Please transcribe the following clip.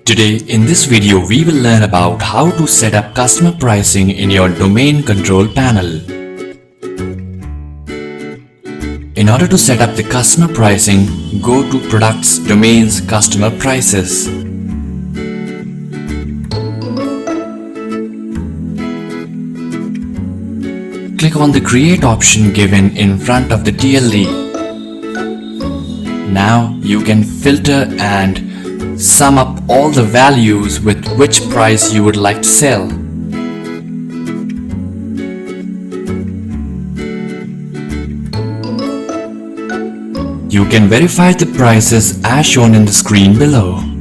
Today in this video we will learn about how to set up customer pricing in your domain control panel. In order to set up the customer pricing, go to Products, Domains, Customer Prices. Click on the Create option given in front of the TLD. Now you can filter and sum up all the values with which price you would like to sell. You can verify the prices as shown in the screen below.